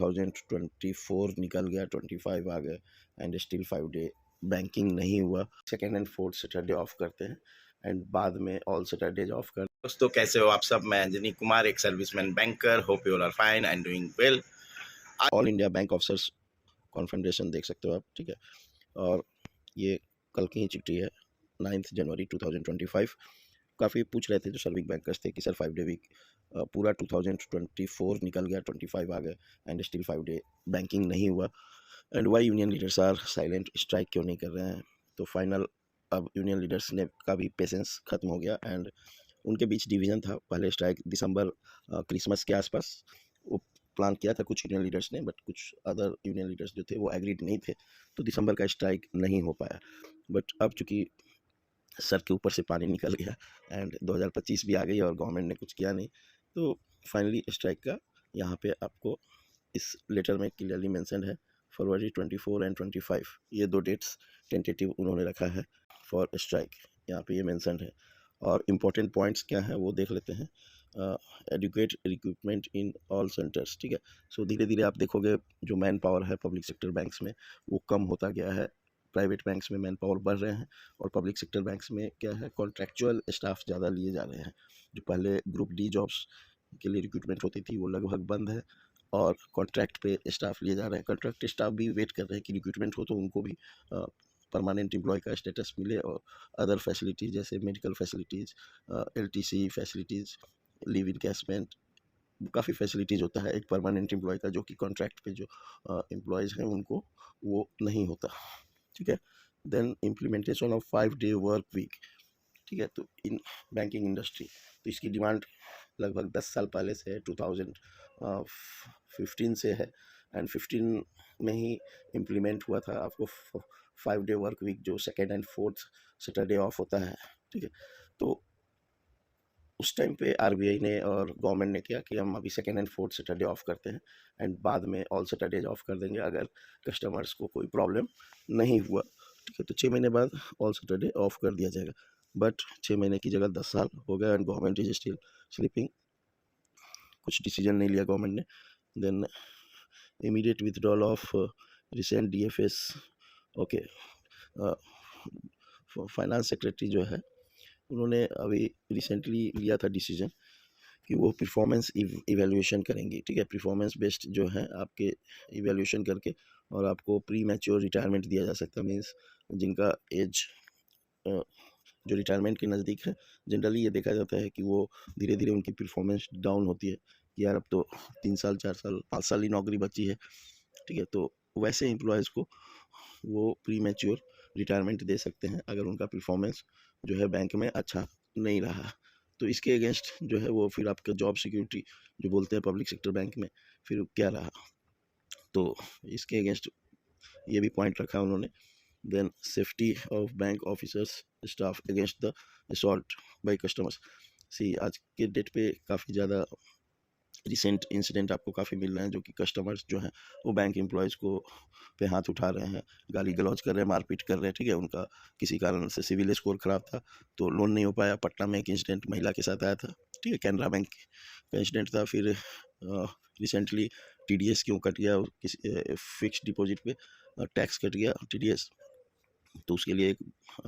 2024 निकल गया, 25 आ गए एंड स्टिल 5 डे बैंकिंग नहीं हुआ। Second and fourth Saturday of करते हैं एंड बाद में ऑल सैटरडेज ऑफ कर। दोस्तों कैसे हो आप सब? मैं अंजनी कुमार, एक serviceman banker. Hope you are fine and doing well. All India bank officers confederation देख सकते हो आप, ठीक है। और ये कल की ही चिट्ठी है, 9 जनवरी 2025। काफ़ी पूछ रहे थे जो सर्विस बैंकर्स थे कि सर 5 डे वीक पूरा 2024 निकल गया, 25 आ गए एंड स्टिल 5 डे बैंकिंग नहीं हुआ and why union leaders are silent, strike क्यों नहीं कर रहे हैं। तो फाइनल अब यूनियन लीडर्स ने का भी पेशेंस ख़त्म हो गया एंड उनके बीच डिवीज़न था। पहले स्ट्राइक दिसंबर क्रिसमस के आसपास वो प्लान किया था कुछ यूनियन लीडर्स ने, बट कुछ अदर यूनियन लीडर्स जो थे वो एग्रीड नहीं थे, तो दिसंबर का स्ट्राइक नहीं हो पाया। बट अब चूँकि सर के ऊपर से पानी निकल गया एंड 2025 भी आ गई और गवर्नमेंट ने कुछ किया नहीं, तो फाइनली स्ट्राइक का यहाँ पे आपको इस लेटर में क्लियरली मेंशन है। फरवरी 24 एंड 25 ये 2 डेट्स टेंटेटिव उन्होंने रखा है फॉर स्ट्राइक, यहाँ पे ये मेंशन है। और इम्पोर्टेंट पॉइंट्स क्या हैं वो देख लेते हैं। Educate recruitment in all centres, ठीक है। सो धीरे धीरे आप देखोगे जो मैन पावर है पब्लिक सेक्टर बैंक्स में वो कम होता गया है, प्राइवेट बैंक्स में मैन पावर बढ़ रहे हैं और पब्लिक सेक्टर बैंक्स में क्या है, कॉन्ट्रैक्चुअल स्टाफ ज़्यादा लिए जा रहे हैं। जो पहले ग्रुप डी जॉब्स के लिए रिक्रूटमेंट होती थी वो लगभग बंद है और कॉन्ट्रैक्ट पे स्टाफ लिए जा रहे हैं। कॉन्ट्रैक्ट स्टाफ भी वेट कर रहे हैं कि रिक्रूटमेंट हो तो उनको भी परमानेंट एम्प्लॉय का स्टेटस मिले और अदर फैसिलिटीज़ जैसे medical facilities, LTC facilities, leave encashment, काफ़ी फैसिलिटीज़ होता है एक परमानेंट एम्प्लॉय का, जो कि कॉन्ट्रैक्ट पे जो एम्प्लॉयज़ हैं उनको वो नहीं होता, ठीक है। Then implementation of 5 day work week, ठीक है। तो इन बैंकिंग इंडस्ट्री तो इसकी डिमांड लगभग 10 साल पहले से है, 2015 से है एंड 15 में ही इम्प्लीमेंट हुआ था। आपको 5 डे वर्क वीक जो second and fourth Saturday of होता है, ठीक है। तो उस टाइम पे आरबीआई ने और गवर्नमेंट ने किया कि हम अभी second and fourth Saturday of करते हैं एंड बाद में ऑल सैटरडेज ऑफ कर देंगे अगर कस्टमर्स को कोई प्रॉब्लम नहीं हुआ, ठीक है। तो 6 महीने बाद ऑल सैटरडे ऑफ कर दिया जाएगा, बट 6 महीने की जगह 10 साल हो गया and government is still sleeping, कुछ डिसीजन नहीं लिया गवर्नमेंट ने। Then immediate withdrawal of recent DFS, okay. Finance secretary जो है उन्होंने अभी रिसेंटली लिया था डिसीजन कि वो परफॉर्मेंस इवैल्यूएशन करेंगी, ठीक है। परफॉर्मेंस बेस्ड जो है आपके इवैल्यूएशन करके और आपको प्री मैच्योर रिटायरमेंट दिया जा सकता है। मीन्स जिनका एज जो रिटायरमेंट के नज़दीक है, जनरली ये देखा जाता है कि वो धीरे धीरे उनकी परफॉर्मेंस डाउन होती है कि यार अब तो 3 साल 4 साल 5 साल ही नौकरी बची है, ठीक है। तो वैसे एम्प्लॉयज़ को वो प्री मैच्योर रिटायरमेंट दे सकते हैं अगर उनका परफॉर्मेंस जो है बैंक में अच्छा नहीं रहा। तो इसके अगेंस्ट जो है वो फिर आपका जॉब सिक्योरिटी जो बोलते हैं पब्लिक सेक्टर बैंक में फिर क्या रहा, तो इसके अगेंस्ट ये भी पॉइंट रखा उन्होंने। Then safety of bank officers staff against the assault by customers. See आज के डेट पे काफ़ी ज़्यादा रिसेंट इंसिडेंट आपको काफ़ी मिल रहे हैं जो कि कस्टमर्स जो हैं वो बैंक एम्प्लॉयज़ को पे हाथ उठा रहे हैं, गाली गलौज कर रहे हैं, मारपीट कर रहे हैं, ठीक है। उनका किसी कारण से सिविल स्कोर ख़राब था तो लोन नहीं हो पाया। पटना में एक इंसिडेंट महिला के साथ आया था, ठीक है, कैनरा बैंक का इंसिडेंट था। फिर रिसेंटली टीडीएस क्यों कट गया, किसी फिक्स डिपॉजिट पे टैक्स कट गया टीडीएस, तो उसके लिए एक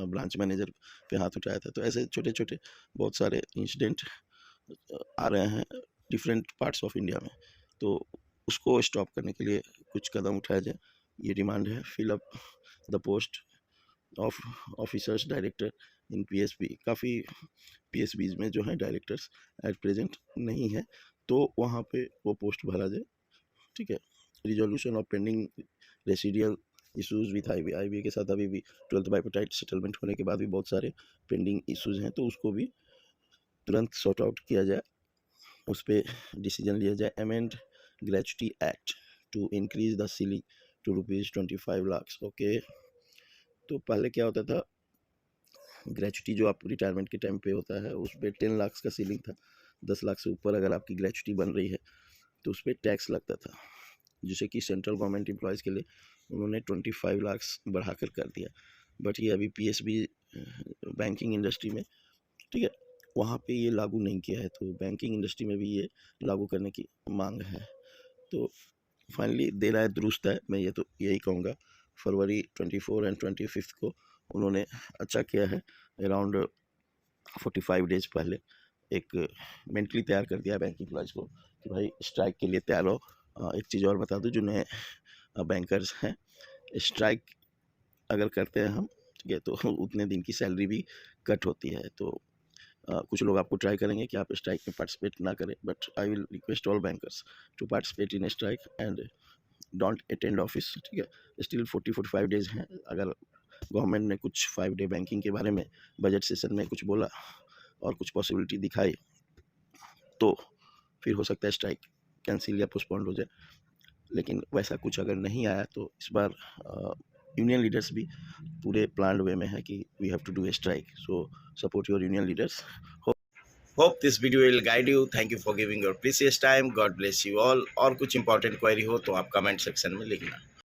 ब्रांच मैनेजर पे हाथ उठाया था। तो ऐसे छोटे छोटे बहुत सारे इंसिडेंट आ रहे हैं डिफरेंट पार्ट्स ऑफ इंडिया में, तो उसको स्टॉप करने के लिए कुछ कदम उठाया जाए, ये डिमांड है। Fill up the post of officers director in PSB. काफ़ी पीएसबीज में जो है डायरेक्टर्स एट प्रेजेंट नहीं है, तो वहाँ पे वो पोस्ट भरा जाए, ठीक है। Resolution of pending residual issues with IBI के साथ अभी भी 12th बाइपोटाइट सेटलमेंट होने के बाद भी बहुत सारे पेंडिंग इशूज़ हैं, तो उसको भी तुरंत सॉर्ट आउट किया जाए, उस पर डिसीजन लिया जाए। Amend gratuity act to increase the ceiling to ₹25 lakh, okay. तो पहले क्या होता था, ग्रेचुटी जो आप रिटायरमेंट के टाइम पे होता है उस पर 10 लाख का सीलिंग था। 10 लाख से ऊपर अगर आपकी ग्रेचुटी बन रही है तो उस पर टैक्स लगता था, जिसे कि सेंट्रल गवर्नमेंट एम्प्लॉयज़ के लिए उन्होंने 25 लाख बढ़ाकर कर दिया। बट ये अभी पीएसबी बैंकिंग इंडस्ट्री में, ठीक है, वहाँ पे ये लागू नहीं किया है, तो बैंकिंग इंडस्ट्री में भी ये लागू करने की मांग है। तो फाइनली देर आए दुरुस्त है, मैं ये तो यही कहूँगा। फरवरी 24 एंड 25 को उन्होंने अच्छा किया है। अराउंड 45 डेज पहले एक मेंटली तैयार कर दिया बैंक एम्प्लॉयज़ को कि भाई स्ट्राइक के लिए तैयार हो। एक चीज़ और बता दूं, जो नए बैंकर्स हैं, स्ट्राइक अगर करते हैं हम, ठीक है, तो उतने दिन की सैलरी भी कट होती है। तो कुछ लोग आपको ट्राई करेंगे कि आप स्ट्राइक में पार्टिसिपेट ना करें, but I will request all bankers to participate in strike and don't attend office, ठीक है। स्टिल 40-45 डेज हैं। अगर गवर्नमेंट ने कुछ 5 डे बैंकिंग के बारे में बजट सेशन में कुछ बोला और कुछ पॉसिबिलिटी दिखाई, तो फिर हो सकता है स्ट्राइक कैंसिल या पोस्टपोन्ड हो जाए। लेकिन वैसा कुछ अगर नहीं आया तो इस बार यूनियन लीडर्स भी पूरे प्लान वे में है कि we have to do a strike. So support your union leaders. Hope this video will guide you. Thank you for giving your precious time. God bless you all. और कुछ important query हो तो आप comment section में लिखना।